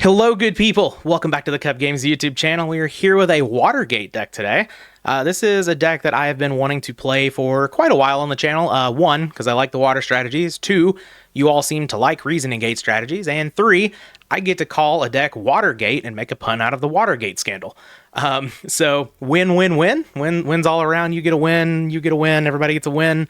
Hello, good people. Welcome back to the Kuhb Games YouTube channel. We are here with a Watergate deck today. This is a deck that I have been wanting to play for quite a while on the channel. One, because I like the water strategies. Two, you all seem to like Reasoning Gate strategies. And three, I get to call a deck Watergate and make a pun out of the Watergate scandal. So win, win, win. Wins all around. You get a win, everybody gets a win.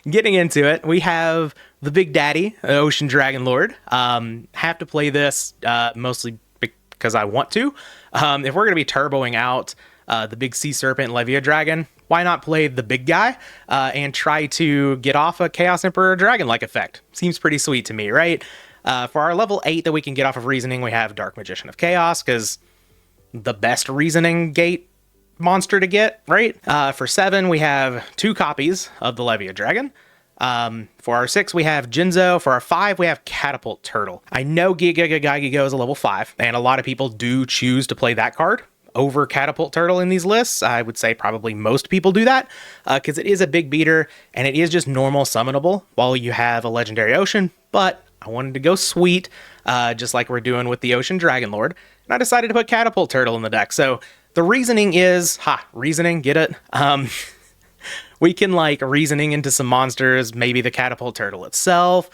Getting into it, we have the Big Daddy, Ocean Dragon Lord. Have to play this mostly because I want to. If we're going to be turboing out the Big Sea Serpent Levia Dragon, why not play the big guy and try to get off a Chaos Emperor Dragon-like effect? Seems pretty sweet to me, right? For our level 8 that we can get off of Reasoning, we have Dark Magician of Chaos, because the best Reasoning Gate monster to get, right? For 7, we have 2 copies of the Levia Dragon. For our 6, we have Jinzo. For our 5, we have Catapult Turtle. I know Giga is a level 5, and a lot of people do choose to play that card over Catapult Turtle in these lists. I would say probably most people do that, because it is a big beater, and it is just normal summonable while you have a Legendary Ocean, but I wanted to go sweet, just like we're doing with the Ocean Dragon Lord, and I decided to put Catapult Turtle in the deck. So the reasoning is, reasoning, get it? We can like reasoning into some monsters, maybe the Catapult Turtle itself,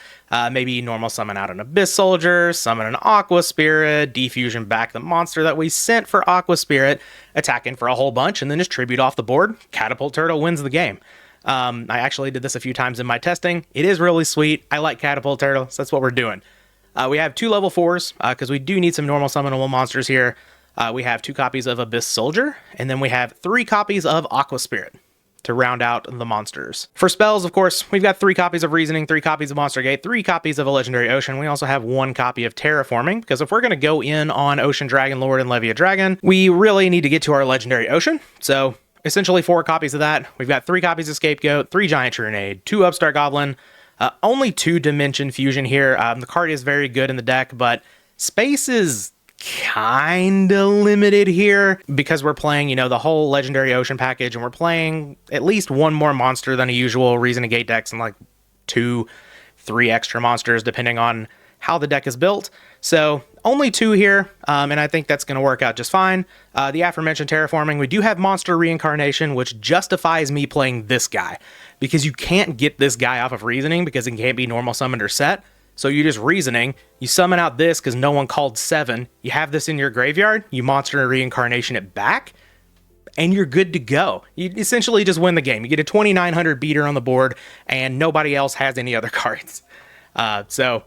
maybe normal summon out an Abyss Soldier, summon an Aqua Spirit, defusion back the monster that we sent for Aqua Spirit, attacking for a whole bunch, and then just tribute off the board. Catapult Turtle wins the game. I actually did this a few times in my testing. It is really sweet. I like Catapult Turtle, so that's what we're doing. We have 2 level 4s, because we do need some normal summonable monsters here. We have 2 copies of Abyss Soldier, and then we have 3 copies of Aqua Spirit to round out the monsters. For spells, of course, we've got 3 copies of Reasoning, 3 copies of Monster Gate, 3 copies of a Legendary Ocean. We also have 1 copy of Terraforming, because if we're going to go in on Ocean Dragon Lord and Levia Dragon, we really need to get to our Legendary Ocean. So essentially 4 copies of that. We've got 3 copies of Scapegoat, 3 Giant Trunade, 2 Upstart Goblin, only 2 Dimension Fusion here. The card is very good in the deck, but space is kinda limited here because we're playing, the whole Legendary Ocean package, and we're playing at least 1 more monster than a usual Reasoning Gate decks, and like 2-3 extra monsters depending on how the deck is built. So only 2 here, and I think that's going to work out just fine. The aforementioned Terraforming, we do have Monster Reincarnation, which justifies me playing this guy, because you can't get this guy off of Reasoning because it can't be normal summoned or set. So you're just Reasoning, you summon out this because no one called 7, you have this in your graveyard, you Monster Reincarnation it back, and you're good to go. You essentially just win the game. You get a 2900 beater on the board, and nobody else has any other cards. Also,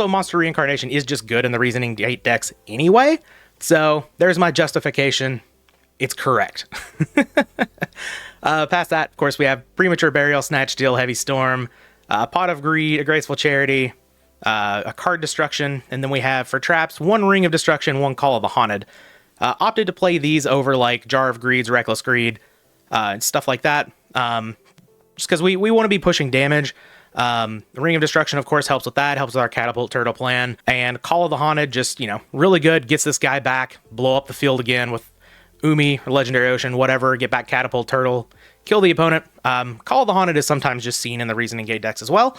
Monster Reincarnation is just good in the Reasoning Gate decks anyway, so there's my justification. It's correct. Past that, of course, we have Premature Burial, Snatch Steal, Heavy Storm, Pot of Greed, a Graceful Charity, a Card Destruction, and then we have for traps 1 Ring of Destruction, 1 Call of the Haunted. Opted to play these over like Jar of Greeds, Reckless Greed, and stuff like that, just because we want to be pushing damage. The Ring of Destruction, of course, helps with that, helps with our Catapult Turtle plan, and Call of the Haunted just, really good, gets this guy back, blow up the field again with Umi or Legendary Ocean, whatever, get back Catapult Turtle, kill the opponent. Call of the Haunted is sometimes just seen in the Reasoning Gate decks as well.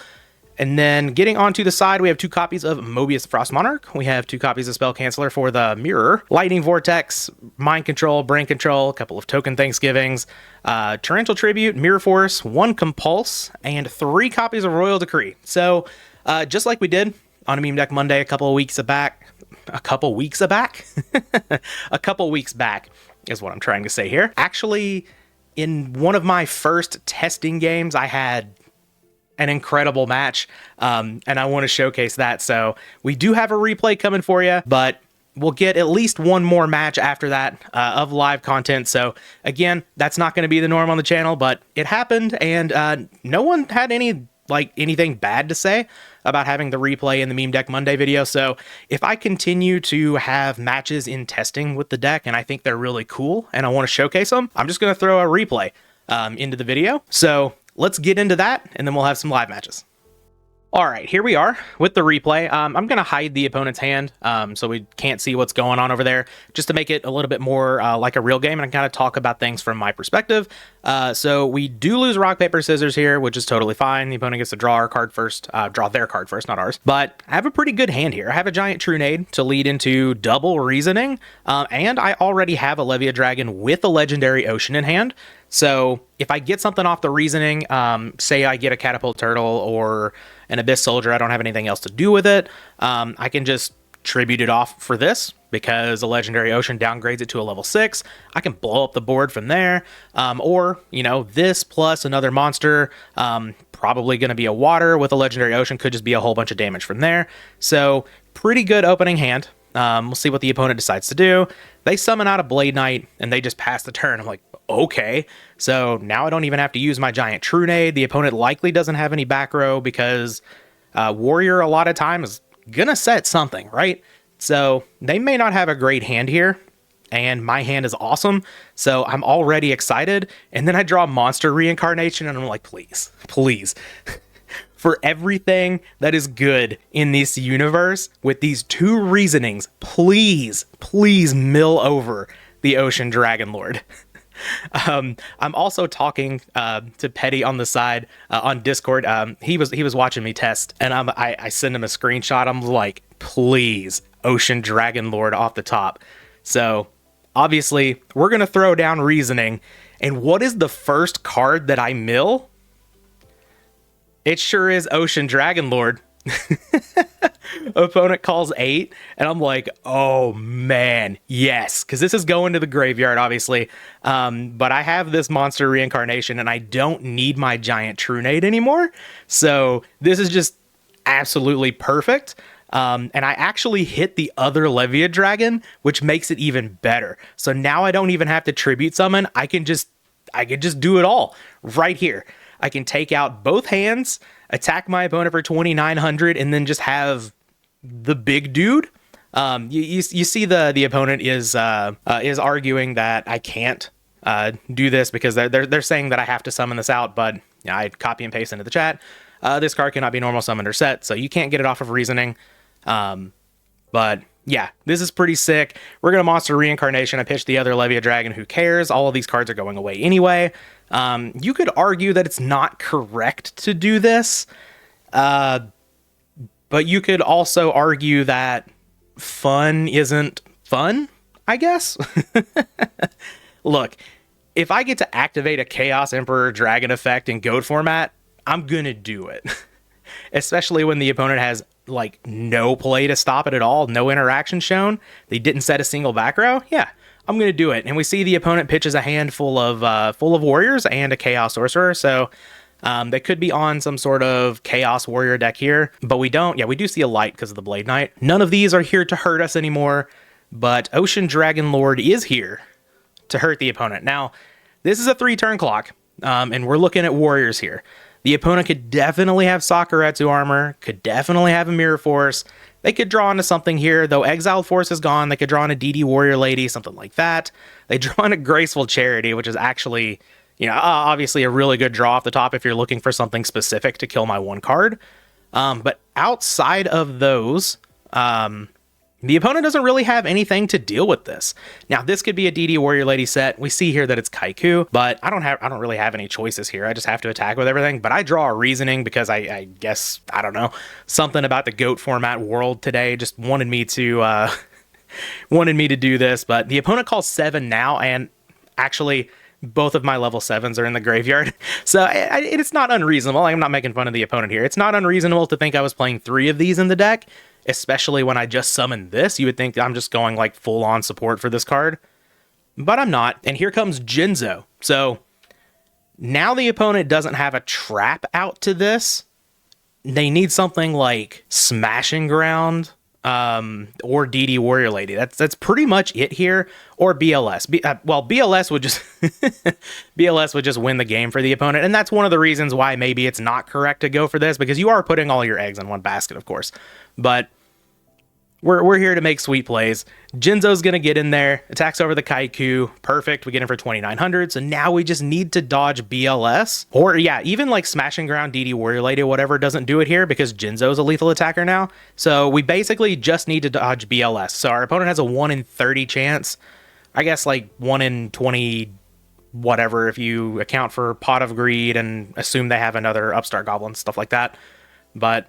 And then getting onto the side, we have 2 copies of Mobius Frost Monarch. We have 2 copies of Spell Canceller for the Mirror, Lightning Vortex, Mind Control, Brain Control, a couple of Token Thanksgivings, Torrential Tribute, Mirror Force, 1 Compulse, and 3 copies of Royal Decree. So just like we did on a Meme Deck Monday a couple weeks back is what I'm trying to say here. Actually, in one of my first testing games, I had an incredible match, and I want to showcase that. So we do have a replay coming for you, but we'll get at least 1 more match after that of live content. So again, that's not going to be the norm on the channel, but it happened, and no one had anything bad to say about having the replay in the Meme Deck Monday video. So if I continue to have matches in testing with the deck and I think they're really cool and I want to showcase them, I'm just going to throw a replay into the video. So let's get into that, and then we'll have some live matches. All right, here we are with the replay. I'm going to hide the opponent's hand so we can't see what's going on over there, just to make it a little bit more like a real game and kind of talk about things from my perspective. So we do lose rock, paper, scissors here, which is totally fine. The opponent gets to draw our card first, draw their card first, not ours. But I have a pretty good hand here. I have a giant Trunade to lead into double reasoning, and I already have a Levia Dragon with a legendary ocean in hand. So if I get something off the reasoning, say I get a Catapult Turtle or an Abyss Soldier, I don't have anything else to do with it, I can just tribute it off for this because a Legendary Ocean downgrades it to a level 6. I can blow up the board from there, or, you know, this plus another monster, probably going to be a water with a Legendary Ocean, could just be a whole bunch of damage from there. So pretty good opening hand. We'll see what the opponent decides to do. They summon out a Blade Knight, and they just pass the turn. I'm like, okay. So now I don't even have to use my giant Trunade. The opponent likely doesn't have any back row because Warrior a lot of time is going to set something, right? So they may not have a great hand here, and my hand is awesome. So I'm already excited. And then I draw Monster Reincarnation, and I'm like, please, please. For everything that is good in this universe, with these two reasonings, please, please mill over the Ocean Dragon Lord. I'm also talking to Petty on the side on Discord. He was watching me test, and I send him a screenshot. I'm like, please, Ocean Dragon Lord off the top. So obviously, we're gonna throw down reasoning. And what is the first card that I mill? It sure is Ocean Dragon Lord. Opponent calls 8, and I'm like, oh man, yes, because this is going to the graveyard, obviously. But I have this Monster Reincarnation, and I don't need my giant Trunade anymore. So this is just absolutely perfect. And I actually hit the other Levia Dragon, which makes it even better. So now I don't even have to tribute summon. I can just do it all right here. I can take out both hands, attack my opponent for 2,900, and then just have the big dude. You see the opponent is arguing that I can't do this because they're saying that I have to summon this out, but I copy and paste into the chat. This card cannot be normal summoned or set, so you can't get it off of reasoning. But yeah, this is pretty sick. We're going to Monster Reincarnation. I pitched the other Levia Dragon. Who cares? All of these cards are going away anyway. You could argue that it's not correct to do this. But you could also argue that fun isn't fun, I guess. Look, if I get to activate a Chaos Emperor Dragon effect in GOAT format, I'm going to do it. Especially when the opponent has like no play to stop it at all, no interaction shown. They didn't set a single back row. Yeah, I'm going to do it. And we see the opponent pitches a hand full of warriors and a Chaos Sorcerer. So they could be on some sort of Chaos Warrior deck here, but we don't. Yeah, we do see a light because of the Blade Knight. None of these are here to hurt us anymore, but Ocean Dragon Lord is here to hurt the opponent. Now, this is a 3-turn clock, and we're looking at warriors here. The opponent could definitely have Sakuretsu armor, could definitely have a Mirror Force. They could draw into something here, though Exiled Force is gone. They could draw in a DD Warrior Lady, something like that. They draw in a Graceful Charity, which is actually, obviously a really good draw off the top if you're looking for something specific to kill my one card. But outside of those, the opponent doesn't really have anything to deal with this. Now, this could be a DD Warrior Lady set. We see here that it's Kaiku, but I don't really have any choices here. I just have to attack with everything. But I draw a reasoning because I guess, I don't know, something about the GOAT format world today just wanted me to do this. But the opponent calls 7 now, and actually both of my level 7s are in the graveyard. So it's not unreasonable. I'm not making fun of the opponent here. It's not unreasonable to think I was playing 3 of these in the deck, especially when I just summoned this. You would think I'm just going like full on support for this card, but I'm not. And here comes Jinzo. So now the opponent doesn't have a trap out to this. They need something like Smashing Ground, or DD Warrior Lady. That's pretty much it here, or BLS. BLS would just BLS would just win the game for the opponent, and that's one of the reasons why maybe it's not correct to go for this, because you are putting all your eggs in one basket, of course. But we're here to make sweet plays. Jinzo's gonna get in there, attacks over the Kaiku, perfect. We get in for 2,900. So now we just need to dodge BLS, or yeah, even like Smashing Ground, DD Warrior Lady, whatever doesn't do it here because Jinzo's a lethal attacker now. So we basically just need to dodge BLS. So our opponent has a 1 in 30 chance. I guess like 1 in 20, whatever, if you account for Pot of Greed and assume they have another Upstart Goblin, stuff like that. But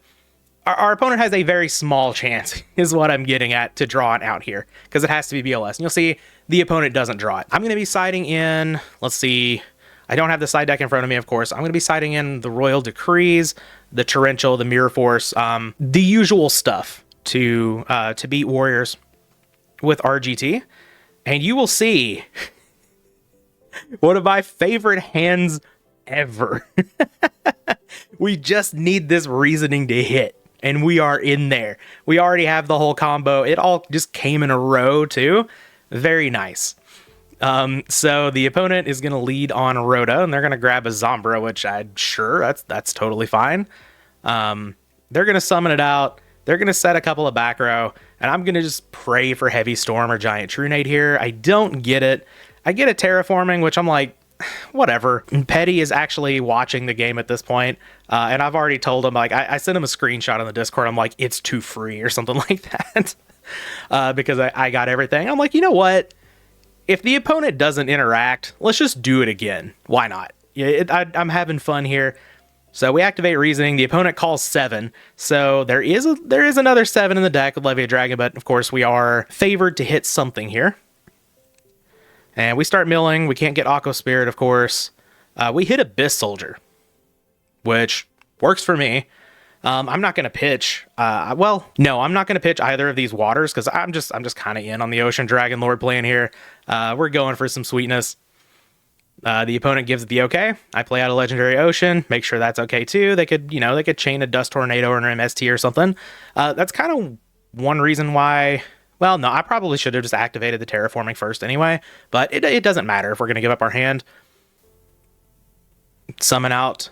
our opponent has a very small chance, is what I'm getting at, to draw it out here, because it has to be BLS. And you'll see the opponent doesn't draw it. I'm going to be siding in, let's see, I don't have the side deck in front of me, of course. I'm going to be siding in the Royal Decrees, the Torrential, the Mirror Force, the usual stuff to beat Warriors with RGT. And you will see one of my favorite hands ever. We just need this reasoning to hit. And we are in there. We already have the whole combo. It all just came in a row too. Very nice. So the opponent is going to lead on Rhoda, and they're going to grab a Zombra, which I'm sure that's totally fine. They're going to summon it out. They're going to set a couple of back row, and I'm going to just pray for Heavy Storm or Giant Trunade here. I don't get it. I get a Terraforming, which I'm like, whatever. Petty is actually watching the game at this point, and I've already told him, like, I sent him a screenshot on the Discord. I'm like, it's too free or something like that, because I got everything. I'm like, you know what? If the opponent doesn't interact, let's just do it again. Why not? Yeah, I'm having fun here. So we activate Reasoning. The opponent calls 7, so there is another 7 in the deck with Levia Dragon, but of course we are favored to hit something here. And we start milling. We can't get Aqua Spirit, of course. We hit Abyss Soldier, which works for me. I'm not going to pitch. Well, no, I'm not going to pitch either of these waters because I'm just kind of in on the Ocean Dragon Lord plan here. We're going for some sweetness. The opponent gives it the okay. I play out a Legendary Ocean. Make sure that's okay too. They could chain a Dust Tornado or an MST or something. That's kind of one reason why. Well, no, I probably should have just activated the Terraforming first anyway, but it doesn't matter if we're going to give up our hand. Summon out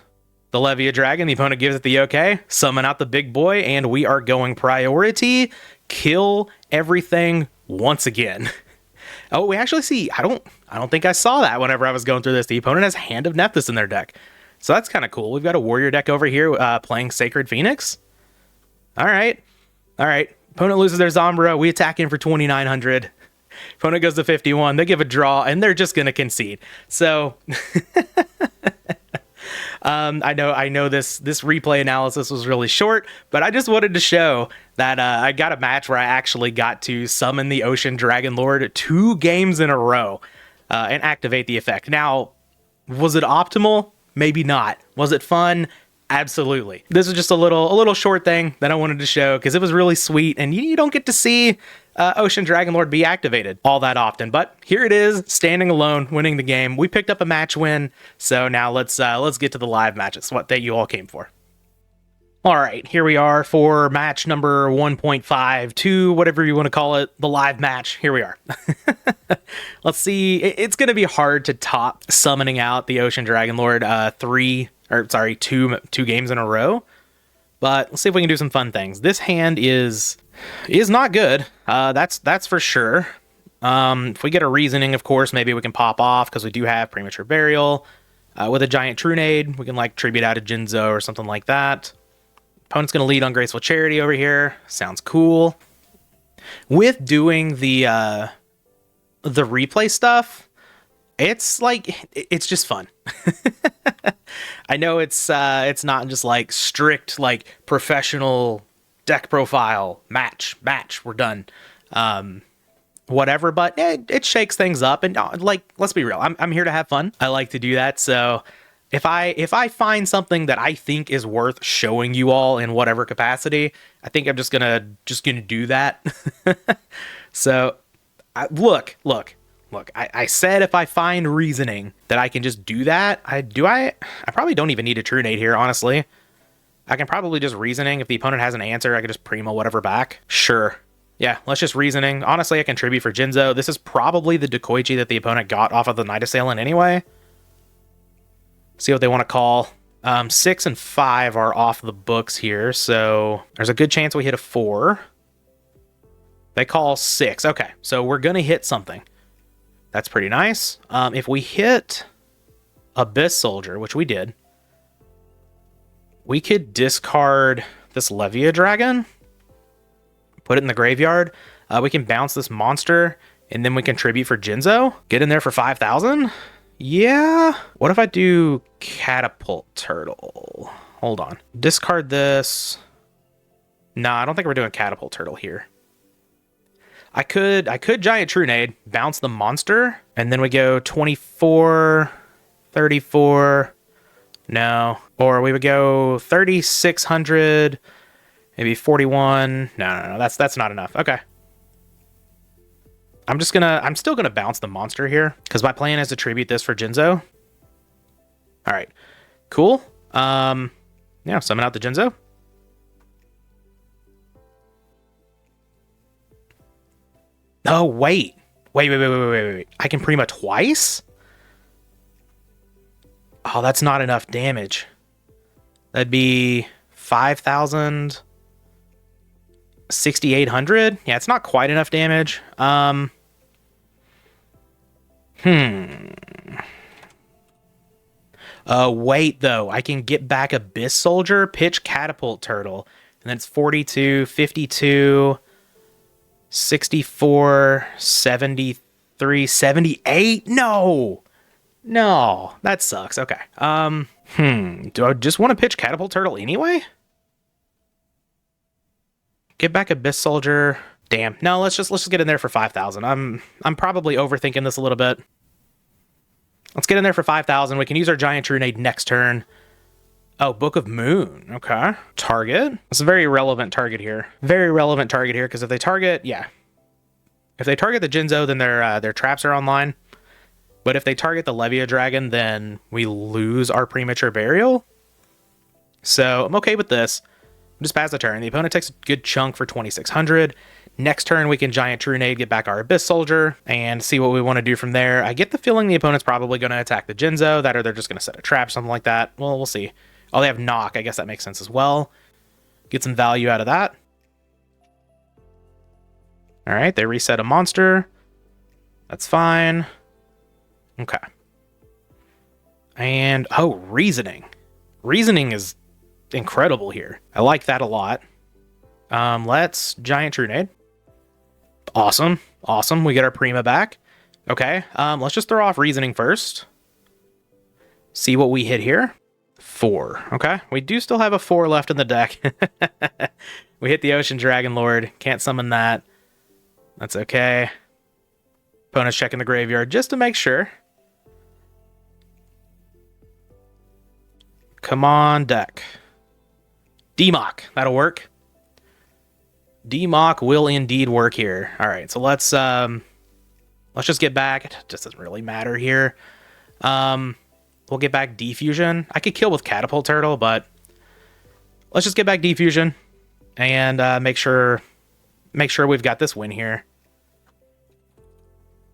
the Levia Dragon. The opponent gives it the okay. Summon out the big boy, and we are going priority. Kill everything once again. Oh, we actually see, I don't think I saw that whenever I was going through this. The opponent has Hand of Nephthys in their deck. So that's kind of cool. We've got a warrior deck over here playing Sacred Phoenix. All right. Opponent loses their Zombra. We attack in for 2,900. Opponent goes to 51. They give a draw, and they're just going to concede. So I know this replay analysis was really short, but I just wanted to show that I got a match where I actually got to summon the Ocean Dragon Lord 2 games in a row and activate the effect. Now, was it optimal? Maybe not. Was it fun? Absolutely. This is just a little short thing that I wanted to show because it was really sweet, and you don't get to see Ocean Dragon Lord be activated all that often. But here it is, standing alone, winning the game. We picked up a match win, so now let's get to the live matches, what that you all came for. All right, here we are for match number 1.52, whatever you want to call it, the live match. Here we are. Let's see. It's going to be hard to top summoning out the Ocean Dragon Lord 2 games in a row. But let's see if we can do some fun things. This hand is not good. That's for sure. If we get a Reasoning, of course, maybe we can pop off because we do have Premature Burial. With a Giant Trunade, we can like tribute out a Jinzo or something like that. Opponent's going to lead on Graceful Charity over here. Sounds cool. With doing the replay stuff, it's just fun. I know it's not just like strict like professional deck profile match we're done, whatever, but it shakes things up, and like, let's be real, I'm here to have fun. I like to do that. So if I find something that I think is worth showing you all in whatever capacity, I think I'm just gonna do that. So look, I said if I find Reasoning that I can just do that. I probably don't even need a Trunade here, honestly. I can probably just Reasoning. If the opponent has an answer, I can just Primo whatever back. Sure. Yeah, let's just Reasoning. Honestly, I can tribute for Jinzo. This is probably the Dekoichi that the opponent got off of the Night Assailant anyway. See what they want to call. 6 and 5 are off the books here, so there's a good chance we hit a 4. They call 6. Okay, so we're going to hit something. That's pretty nice. If we hit Abyss Soldier, which we did, we could discard this Levia Dragon, put it in the graveyard. We can bounce this monster, and then we contribute for Jinzo. Get in there for 5,000? Yeah. What if I do Catapult Turtle? Hold on. Discard this. Nah, I don't think we're doing Catapult Turtle here. I could Giant Trunade, bounce the monster, and then we go 24, 34. No. Or we would go 3,600, maybe 41. No. That's not enough. Okay. I'm still gonna bounce the monster here because my plan is to tribute this for Jinzo. All right, cool. Yeah, summon out the Jinzo. Oh, wait. I can Prima twice? Oh, that's not enough damage. That'd be 5,000, 6,800. Yeah, it's not quite enough damage. Wait, though. I can get back Abyss Soldier, pitch Catapult Turtle, and then it's 42, 52, 64, 73, 78. No, that sucks. Okay. Do I just want to pitch Catapult Turtle anyway? Get back Abyss Soldier. Damn. No, let's just get in there for 5,000. I'm probably overthinking this a little bit. Let's get in there for 5,000. We can use our Giant Trunade next turn. Oh, Book of Moon. Okay. Target. It's a very relevant target here. Very relevant target here, because if they target, yeah. If they target the Jinzo, then their traps are online. But if they target the Levia Dragon, then we lose our Premature Burial. So I'm okay with this. Just pass the turn. The opponent takes a good chunk for 2,600. Next turn, we can Giant Trunade, get back our Abyss Soldier, and see what we want to do from there. I get the feeling the opponent's probably going to attack the Jinzo, that or they're just going to set a trap, something like that. Well, we'll see. Oh, they have Knock. I guess that makes sense as well. Get some value out of that. All right, they reset a monster. That's fine. Okay. And, oh, Reasoning. Reasoning is incredible here. I like that a lot. Let's Giant Trunade. Awesome. We get our Prima back. Okay, let's just throw off Reasoning first. See what we hit here. 4. Okay, we do still have a 4 left in the deck. We hit the Ocean Dragon Lord. Can't summon that. That's okay. Opponent's checking the graveyard just to make sure. Come on, deck. D-Mock. That'll work. D-Mock will indeed work here. All right, so let's just get back. It just doesn't really matter here. We'll get back Defusion. I could kill with Catapult Turtle, but let's just get back Defusion and make sure we've got this win here.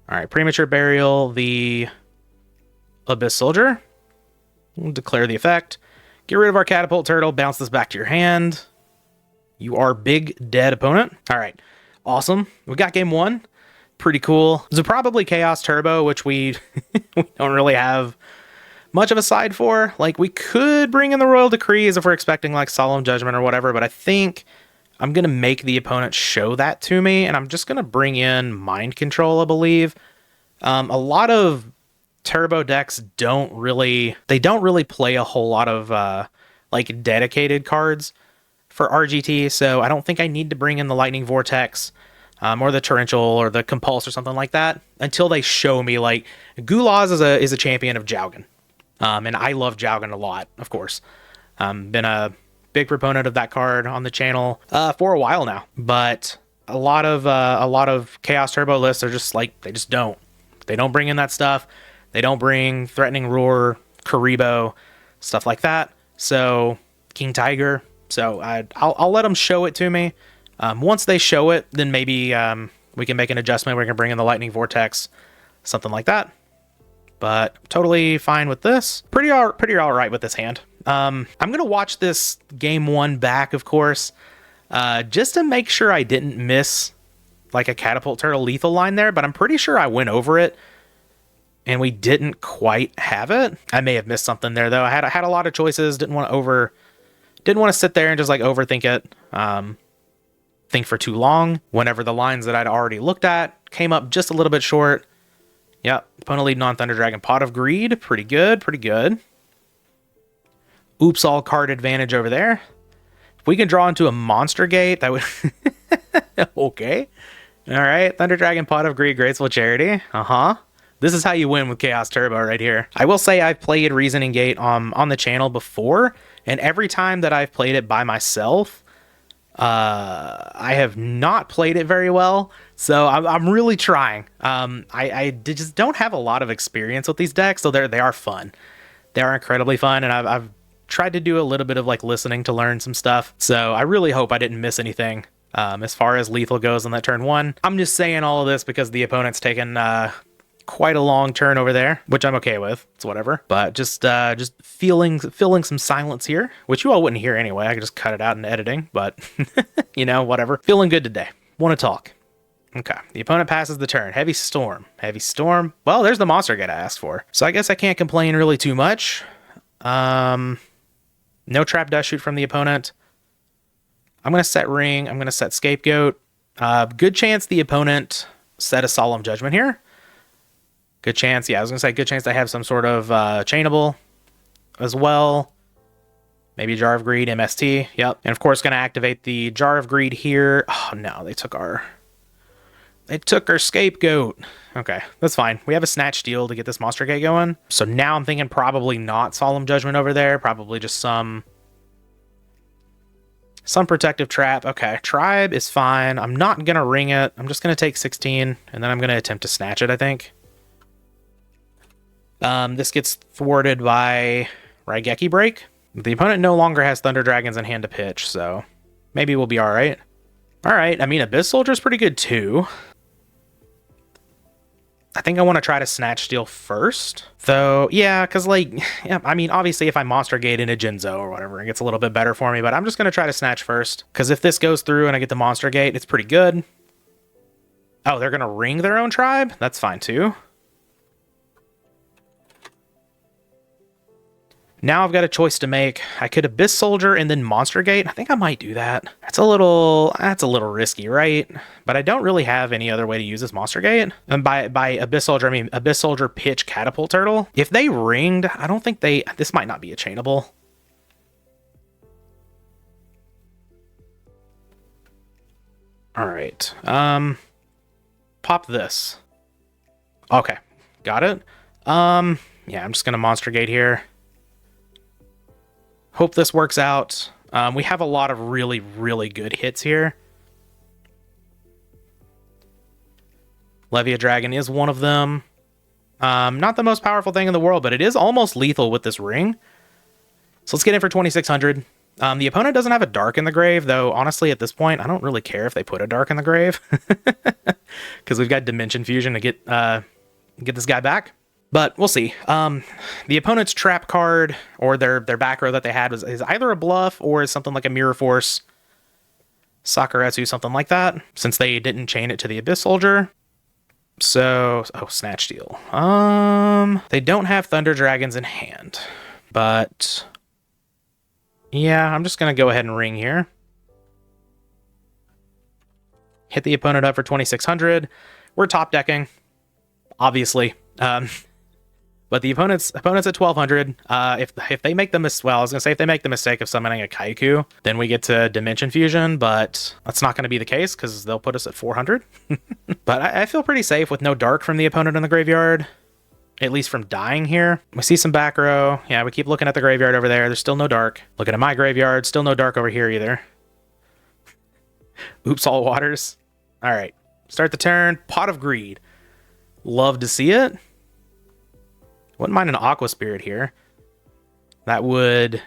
All right, Premature Burial, the Abyss Soldier. We'll declare the effect. Get rid of our Catapult Turtle. Bounce this back to your hand. You are big dead opponent. All right, awesome. We got game 1. Pretty cool. This is probably Chaos Turbo, which we don't really have much of a side for. Like, we could bring in the Royal Decrees if we're expecting like Solemn Judgment or whatever, but I think I'm going to make the opponent show that to me, and I'm just going to bring in Mind Control, I believe. A lot of Turbo decks don't really play a whole lot of like dedicated cards for RGT, so I don't think I need to bring in the Lightning Vortex or the Torrential or the Compulse or something like that until they show me. Like, Gulaz is a champion of Jowgen, and I love Jowgen a lot, of course. Been a big proponent of that card on the channel for a while now, but a lot of Chaos Turbo lists are just like, they don't bring in that stuff. They don't bring Threatening Roar, Kuriboh, stuff like that. So King Tiger. So I'll let them show it to me. Once they show it, then maybe we can make an adjustment. We're gonna bring in the Lightning Vortex, something like that. But totally fine with this. Pretty all right with this hand. I'm gonna watch this game 1 back, of course, just to make sure I didn't miss like a Catapult Turtle lethal line there, but I'm pretty sure I went over it and we didn't quite have it. I may have missed something there though. I had a lot of choices. Didn't want to sit there and just like overthink it. Think for too long. Whenever the lines that I'd already looked at came up just a little bit short. Yep, opponent leading on Thunder Dragon. Pot of Greed, pretty good, pretty good. Oops, all card advantage over there. If we can draw into a Monster Gate, that would... Okay. All right, Thunder Dragon, Pot of Greed, Graceful Charity. This is how you win with Chaos Turbo right here. I will say I've played Reason and Gate on the channel before, and every time that I've played it by myself, I have not played it very well, so I'm really trying. I just don't have a lot of experience with these decks, so they are fun. They are incredibly fun, and I've tried to do a little bit of like listening to learn some stuff, so I really hope I didn't miss anything as far as lethal goes on that turn one. I'm just saying all of this because the opponent's taken quite a long turn over there, which I'm okay with. It's whatever. But just filling some silence here, which you all wouldn't hear anyway. I could just cut it out in editing, but you know, whatever. Feeling good today. Want to talk. Okay. The opponent passes the turn. Heavy Storm. Heavy Storm. Well, there's the Monster Gate I asked for. So I guess I can't complain really too much. No Trap Dust Shoot from the opponent. I'm going to set Ring. I'm going to set Scapegoat. Good chance the opponent set a Solemn Judgment here. Good chance, yeah, I was going to say good chance they have some sort of chainable as well. Maybe Jar of Greed, MST, yep. And of course, going to activate the Jar of Greed here. Oh no, they took our Scapegoat. Okay, that's fine. We have a Snatch Steal to get this Monster Gate going. So now I'm thinking probably not Solemn Judgment over there. Probably just some Protective Trap. Okay, Tribe is fine. I'm not going to ring it. I'm just going to take 16, and then I'm going to attempt to snatch it, I think. This gets thwarted by Raigeki Break. The opponent no longer has Thunder Dragons in hand to pitch, so maybe we'll be alright. Alright, I mean, Abyss Soldier's pretty good too. I think I want to try to Snatch Steal first. Though, yeah, because, like, yeah, I mean, obviously if I Monster Gate into Jinzo or whatever, it gets a little bit better for me, but I'm just going to try to Snatch first. Because if this goes through and I get the Monster Gate, it's pretty good. Oh, they're going to ring their own tribe? That's fine too. Now I've got a choice to make. I could Abyss Soldier and then Monster Gate. I think I might do that. That's a little risky, right? But I don't really have any other way to use this Monster Gate. And by Abyss Soldier, I mean Abyss Soldier pitch Catapult Turtle. If they ringed, I don't think this might not be a chainable. All right. Pop this. Okay. Got it. Yeah, I'm just going to Monster Gate here. Hope this works out. We have a lot of really, really good hits here. Levia Dragon is one of them. Not the most powerful thing in the world, but it is almost lethal with this ring. So let's get in for 2,600. The opponent doesn't have a Dark in the grave, though honestly at this point, I don't really care if they put a Dark in the grave. Because we've got Dimension Fusion to get this guy back. But we'll see. The opponent's trap card, or their back row that they had, is either a bluff or is something like a Mirror Force, Sakuretsu, something like that, since they didn't chain it to the Abyss Soldier. So, oh, Snatch Steal. They don't have Thunder Dragons in hand, but yeah, I'm just going to go ahead and ring here. Hit the opponent up for 2,600. We're top decking, obviously. But the opponent's at 1,200. If they make the I was gonna say if they make the mistake of summoning a Kaiku, then we get to Dimension Fusion, but that's not going to be the case because they'll put us at 400. But I feel pretty safe with no Dark from the opponent in the graveyard, at least from dying here. We see some back row. Yeah, we keep looking at the graveyard over there. There's still no Dark. Looking at my graveyard, still no Dark over here either. Oops, all waters. All right, start the turn. Pot of Greed. Love to see it. Wouldn't mind an Aqua Spirit here. That would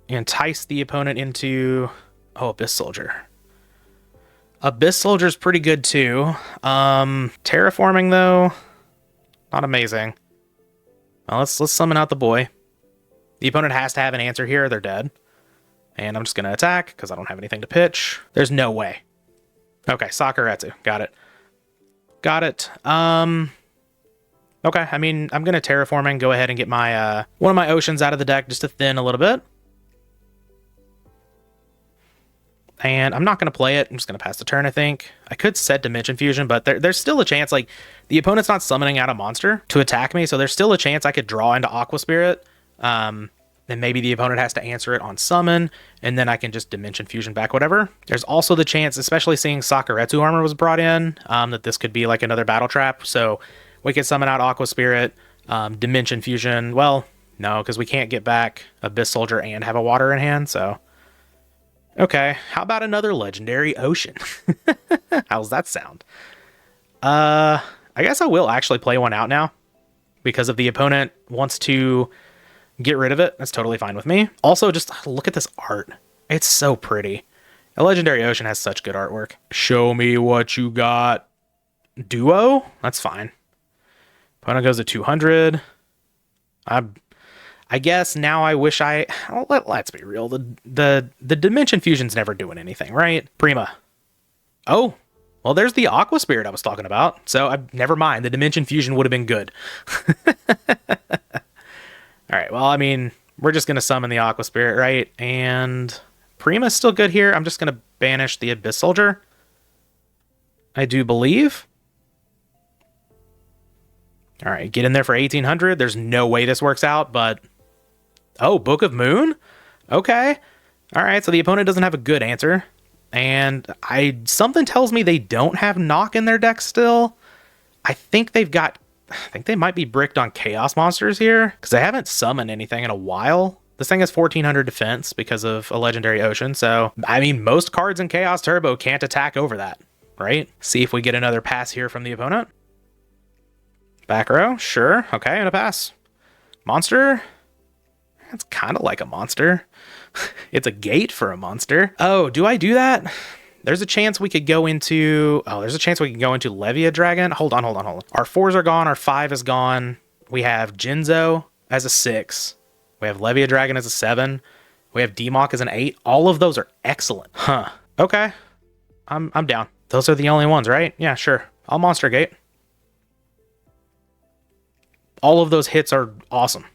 entice the opponent into... Oh, Abyss Soldier. Abyss Soldier's pretty good too. Terraforming though, not amazing. Well, let's summon out the boy. The opponent has to have an answer here or they're dead. And I'm just going to attack because I don't have anything to pitch. There's no way. Okay, Sakuretsu. Got it. Got it. Okay, I mean, I'm going to terraform and go ahead and get my one of my oceans out of the deck just to thin a little bit. And I'm not going to play it. I'm just going to pass the turn, I think. I could set Dimension Fusion, but there's still a chance, like, the opponent's not summoning out a monster to attack me, so there's still a chance I could draw into Aqua Spirit. Then maybe the opponent has to answer it on summon, and then I can just Dimension Fusion back, whatever. There's also the chance, especially seeing Sakuretsu armor was brought in, that this could be like another battle trap. So we could summon out Aqua Spirit, Dimension Fusion. Well, no, because we can't get back Abyss Soldier and have a water in hand, so... Okay, how about another legendary ocean? How's that sound? I guess I will actually play one out now because if the opponent wants to get rid of it, that's totally fine with me. Also, just look at this art. It's so pretty. A legendary ocean has such good artwork. Show me what you got. Duo? That's fine. Opponent goes to 200. I guess now I wish let's be real. The Dimension Fusion's never doing anything, right? Prima. Oh, well, there's the Aqua Spirit I was talking about. So never mind. The Dimension Fusion would have been good. All right. Well, I mean, we're just going to summon the Aqua Spirit, right? And Prima's still good here. I'm just going to banish the Abyss Soldier. I do believe. All right. Get in there for 1800. There's no way this works out, but... Oh, Book of Moon? Okay. All right, so the opponent doesn't have a good answer. And something tells me they don't have Knock in their deck still. I think they might be bricked on Chaos Monsters here, because they haven't summoned anything in a while. This thing has 1400 defense because of a Legendary Ocean, so, I mean, most cards in Chaos Turbo can't attack over that, right? See if we get another pass here from the opponent. Back row, sure. Okay, and a pass. Monster... It's kind of like a monster. It's a gate for a monster. Oh, do I do that? There's a chance we could go into... Oh, there's a chance we can go into Levia Dragon. Hold on. Our 4s are gone. Our 5 is gone. We have Jinzo as a 6. We have Levia Dragon as a 7. We have Demok as an 8. All of those are excellent. Huh. Okay. I'm down. Those are the only ones, right? Yeah, sure. I'll Monster Gate. All of those hits are awesome.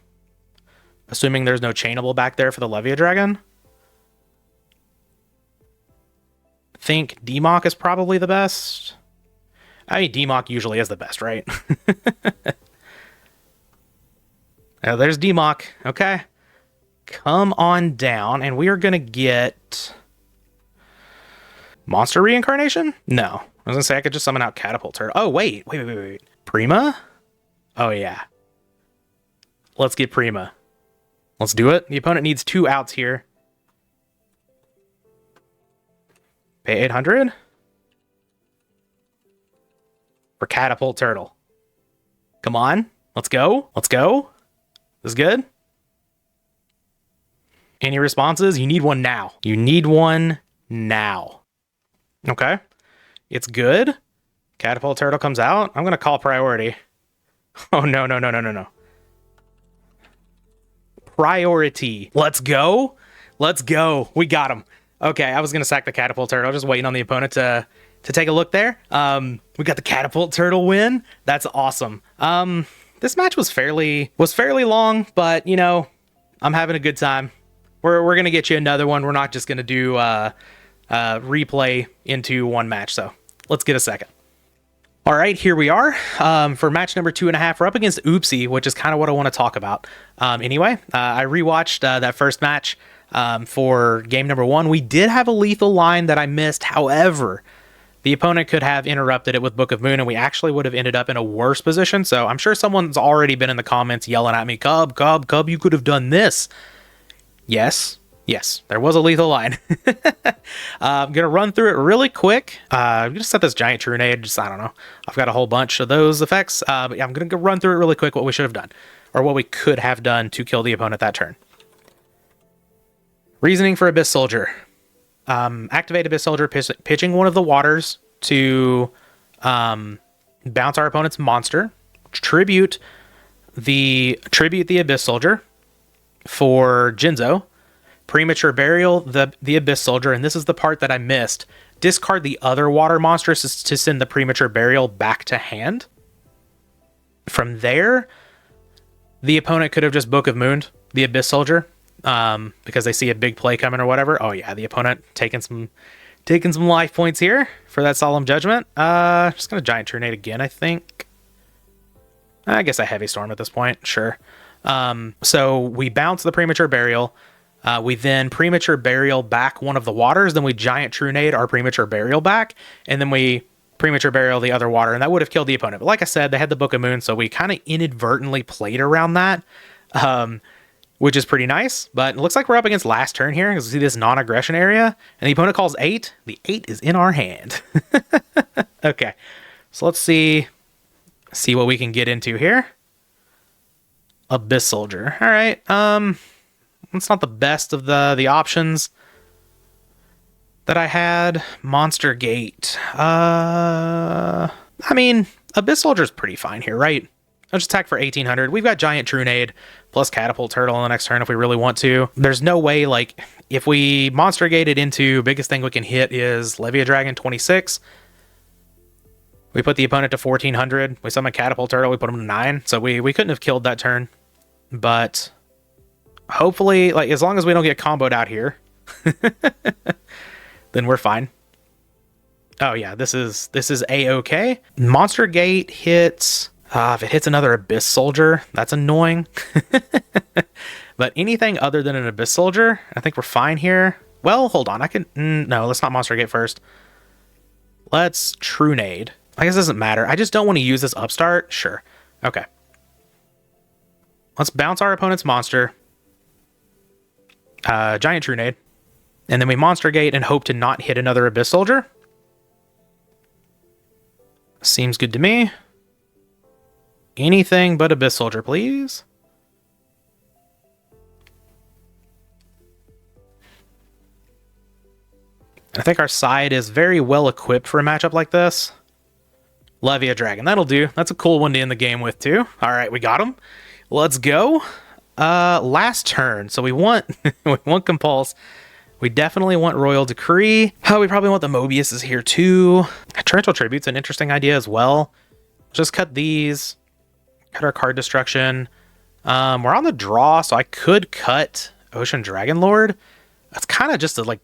Assuming there's no chainable back there for the Levia Dragon. Think Demok is probably the best. I mean, Demok usually is the best, right? Now, there's Demok. Okay. Come on down, and we are going to get... Monster Reincarnation? No. I was going to say I could just summon out Catapult Turtle. Oh, wait. Prima? Oh, yeah. Let's get Prima. Let's do it. The opponent needs 2 outs here. Pay 800 for Catapult Turtle. Come on. Let's go. Let's go. This is good. Any responses? You need one now. You need one now. Okay. It's good. Catapult Turtle comes out. I'm going to call priority. Oh, no. Priority. Let's go. Let's go. We got him. Okay, I was going to sack the Catapult Turtle. Just waiting on the opponent to take a look there. We got the Catapult Turtle win. That's awesome. This match was fairly long, but, you know, I'm having a good time. We're going to get you another one. We're not just going to do replay into one match, so let's get a second. All right, here we are for match number 2.5. We're up against Oopsie, which is kind of what I want to talk about. Anyway, I rewatched that first match for game number 1. We did have a lethal line that I missed. However, the opponent could have interrupted it with Book of Moon, and we actually would have ended up in a worse position. So I'm sure someone's already been in the comments yelling at me, Kuhb, you could have done this. Yes, there was a lethal line. I'm going to run through it really quick. I'm going to set this Giant Trunade. I don't know. I've got a whole bunch of those effects. But yeah, I'm going to run through it really quick what we should have done. Or what we could have done to kill the opponent that turn. Reasoning for Abyss Soldier. Activate Abyss Soldier, pitching one of the waters to bounce our opponent's monster. Tribute the Abyss Soldier for Jinzo. Premature Burial, the Abyss Soldier, and this is the part that I missed. discard the other water monsters to send the Premature Burial back to hand. From there, the opponent could have just Book of Mooned the Abyss Soldier because they see a big play coming or whatever. Oh yeah, the opponent taking some life points here for that Solemn Judgment. Just gonna Giant Trunade again, I think. I guess a Heavy Storm at this point, sure. So we bounce the Premature Burial. We then Premature Burial back one of the waters. Then we Giant Trunade our Premature Burial back. And then we Premature Burial the other water. And that would have killed the opponent. But like I said, they had the Book of Moon. So we kind of inadvertently played around that. Which is pretty nice. But it looks like we're up against last turn here. Because we see this non-aggression area. And the opponent calls 8. The 8 is in our hand. Okay. So let's see what we can get into here. Abyss Soldier. All right. It's not the best of the options that I had. Monster Gate. I mean, Abyss Soldier's pretty fine here, right? I'll just attack for 1800. We've got Giant Trunade plus Catapult Turtle on the next turn if we really want to. There's no way, like, if we Monster Gated into, biggest thing we can hit is Levia Dragon 26. We put the opponent to 1400. We summon Catapult Turtle. We put him to 9. So we couldn't have killed that turn. But hopefully, like, as long as we don't get comboed out here, then we're fine. Oh yeah, this is A-okay. Monster Gate hits. If it hits another Abyss Soldier, that's annoying. But anything other than an Abyss Soldier, I think we're fine here. Well, hold on. No, let's not Monster Gate first. Let's Trunade. I guess it doesn't matter. I just don't want to use this upstart. Sure. Okay. Let's bounce our opponent's monster. Giant Trunade. And then we Monster Gate and hope to not hit another Abyss Soldier. Seems good to me. Anything but Abyss Soldier, please. I think our side is very well equipped for a matchup like this. Levia Dragon, that'll do. That's a cool one to end the game with too. All right, we got him. Let's go. Last turn. So we want we want Compulse. We definitely want Royal Decree. Oh, we probably want the Mobius is here too. Torrential Tribute's an interesting idea as well. Just cut these. Cut our card destruction. We're on the draw, so I could cut Ocean Dragon Lord. That's kind of just a, like,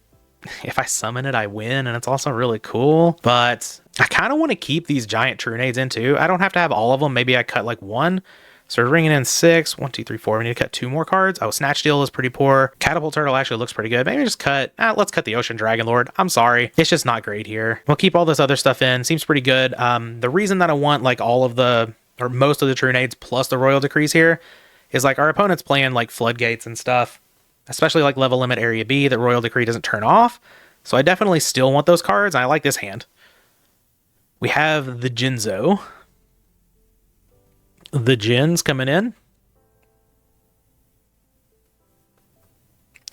if I summon it, I win, and it's also really cool. But I kind of want to keep these Giant Trunades in too. I don't have to have all of them. Maybe I cut like 1. So we're bringing in 6. 1, 2, 3, 4. We need to cut 2 more cards. Oh, Snatch Steal is pretty poor. Catapult Turtle actually looks pretty good. Maybe just cut. Let's cut the Ocean Dragon Lord. I'm sorry. It's just not great here. We'll keep all this other stuff in. Seems pretty good. The reason that I want like all of the, or most of the Trunades plus the Royal Decrees here is like our opponent's playing like Floodgates and stuff, especially like Level Limit Area B that Royal Decree doesn't turn off. So I definitely still want those cards. I like this hand. We have the Jinzo. The Jins coming in.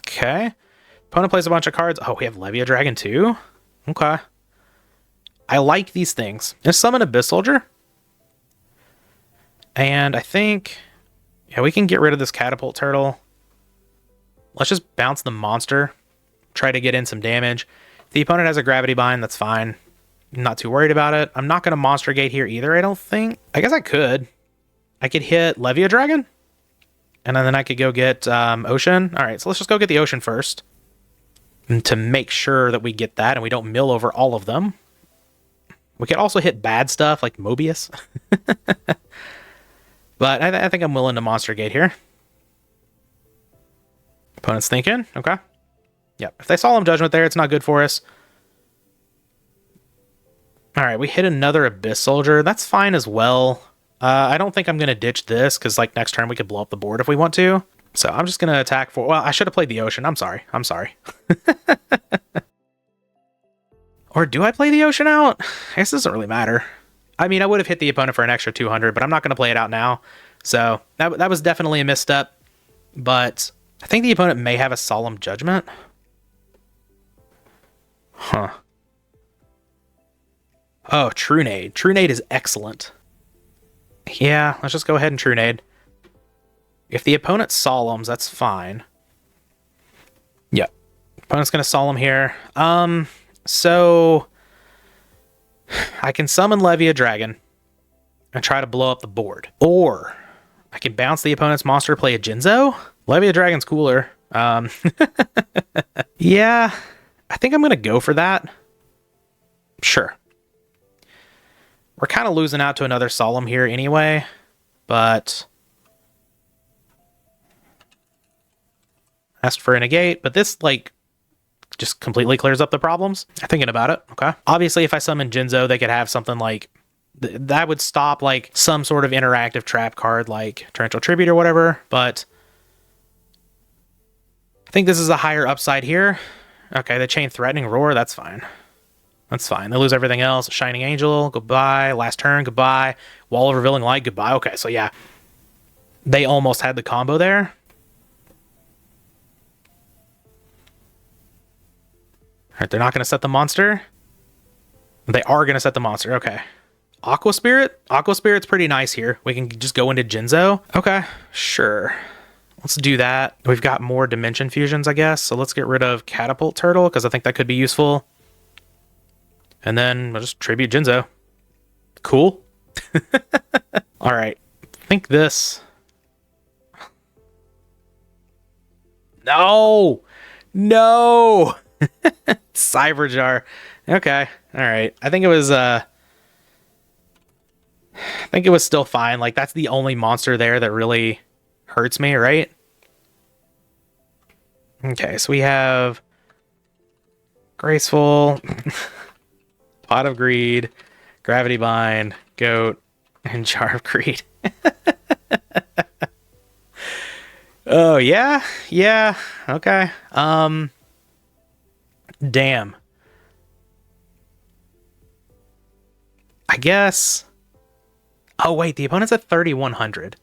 Okay. Opponent plays a bunch of cards. Oh, we have Levia Dragon too? Okay. I like these things. Let's summon Abyss Soldier. And I think, yeah, we can get rid of this Catapult Turtle. Let's just bounce the monster. Try to get in some damage. If the opponent has a Gravity Bind, that's fine. I'm not too worried about it. I'm not going to Monster Gate here either, I don't think. I guess I could. I could hit Levia Dragon. And then I could go get Ocean. All right, so let's just go get the Ocean first. And to make sure that we get that and we don't mill over all of them. We could also hit bad stuff like Mobius. But I think I'm willing to Monster Gate here. Opponent's thinking. Okay. Yep. If they Solemn Judgment there, it's not good for us. All right, we hit another Abyss Soldier. That's fine as well. I don't think I'm going to ditch this because like next turn we could blow up the board if we want to. So I'm just going to attack for... Well, I should have played the Ocean. I'm sorry. I'm sorry. Or do I play the Ocean out? I guess it doesn't really matter. I mean, I would have hit the opponent for an extra 200, but I'm not going to play it out now. So that was definitely a misstep. But I think the opponent may have a Solemn Judgment. Huh. Oh, Trunade. Trunade is excellent. Yeah, let's just go ahead and Trunade. If the opponent Solemns, that's fine. Yep. Opponent's going to Solemn here. So I can summon Levy a Dragon and try to blow up the board. Or I can bounce the opponent's monster, play a Jinzo. Levy a Dragon's cooler. Yeah, I think I'm going to go for that. Sure. We're kind of losing out to another Solemn here anyway, but asked for a negate, but this, like, just completely clears up the problems. I'm thinking about it. Okay. Obviously, if I summon Jinzo, they could have something like that would stop like some sort of interactive trap card like Torrential Tribute or whatever, but I think this is a higher upside here. Okay, they chain Threatening Roar, that's fine. That's fine. They lose everything else. Shining Angel, goodbye. Last turn, goodbye. Wall of Revealing Light, goodbye. Okay, so yeah. They almost had the combo there. Alright, they're not going to set the monster. They are going to set the monster. Okay. Aqua Spirit? Aqua Spirit's pretty nice here. We can just go into Jinzo. Okay, sure. Let's do that. We've got more Dimension Fusions, I guess. So let's get rid of Catapult Turtle, because I think that could be useful. And then we'll just tribute Jinzo. Cool. Alright. I think this... No! No! Cyberjar. Okay. Alright. I think it was still fine. Like, that's the only monster there that really hurts me, right? Okay, so we have Graceful, Pot of Greed, Gravity Bind, Goat, and Jar of Greed. Oh, yeah? Yeah. Okay. Damn. I guess... Oh, wait, the opponent's at 3,100.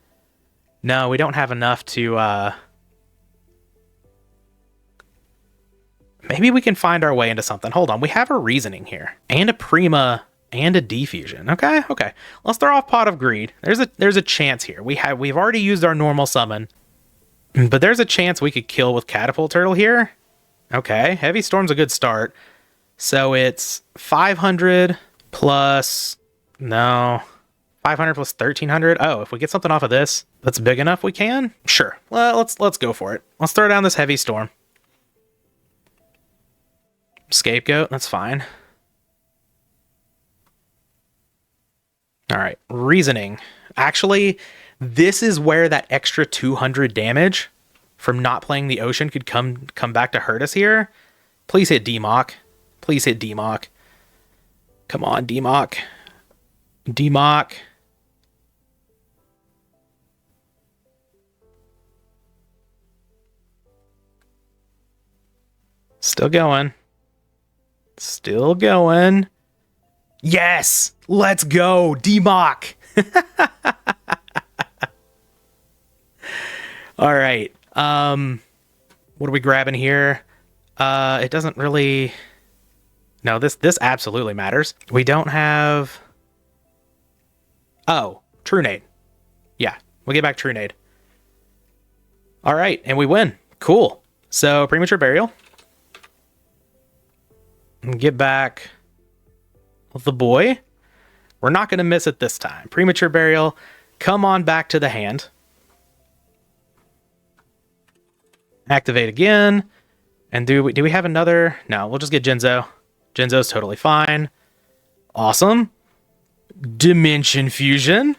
No, we don't have enough to, Maybe we can find our way into something. Hold on, we have a Reasoning here. And a Prima and a Defusion. Okay, okay. Let's throw off Pot of Greed. There's a chance here. We've already used our normal summon. But there's a chance we could kill with Catapult Turtle here. Okay, Heavy Storm's a good start. So it's 500 plus... No... 500 plus 1,300. Oh, if we get something off of this that's big enough, we can? Sure. Well, let's go for it. Let's throw down this Heavy Storm. Scapegoat, that's fine. All right, Reasoning. Actually, this is where that extra 200 damage from not playing the Ocean could come back to hurt us here. Please hit Demock. Please hit Demock. Come on, Demock. Demock. Still going. Still going. Yes! Let's go! Demock! Alright. What are we grabbing here? It doesn't really... No, this absolutely matters. We don't have... Oh, True Nade. Yeah, we'll get back True Nade. Alright, and we win. Cool. So, Premature Burial. Get back the boy. We're not going to miss it this time. Premature Burial. Come on back to the hand. Activate again. And do we have another? No, we'll just get Jinzo. Jinzo's totally fine. Awesome. Dimension Fusion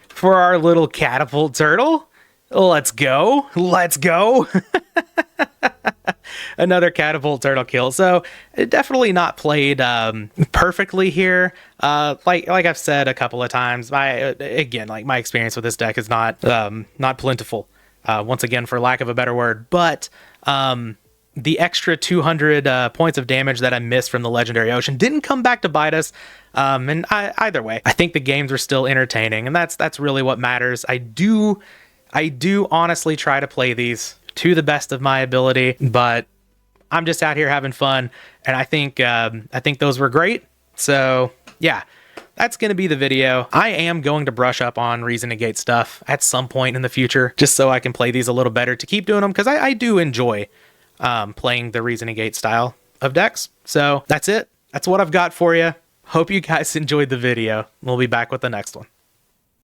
for our little Catapult Turtle. Let's go. Let's go. Another Catapult Turtle kill. So definitely not played perfectly here. Like I've said a couple of times, my experience with this deck is not plentiful. Once again, for lack of a better word, but the extra 200 points of damage that I missed from the Legendary Ocean didn't come back to bite us. And either way, I think the games were still entertaining, and that's really what matters. I do honestly try to play these to the best of my ability, but I'm just out here having fun, and I think those were great. So yeah, that's going to be the video. I am going to brush up on Reason Gate stuff at some point in the future, just so I can play these a little better to keep doing them, because I do enjoy playing the Reason Gate style of decks. So that's it. That's what I've got for you. Hope you guys enjoyed the video. We'll be back with the next one.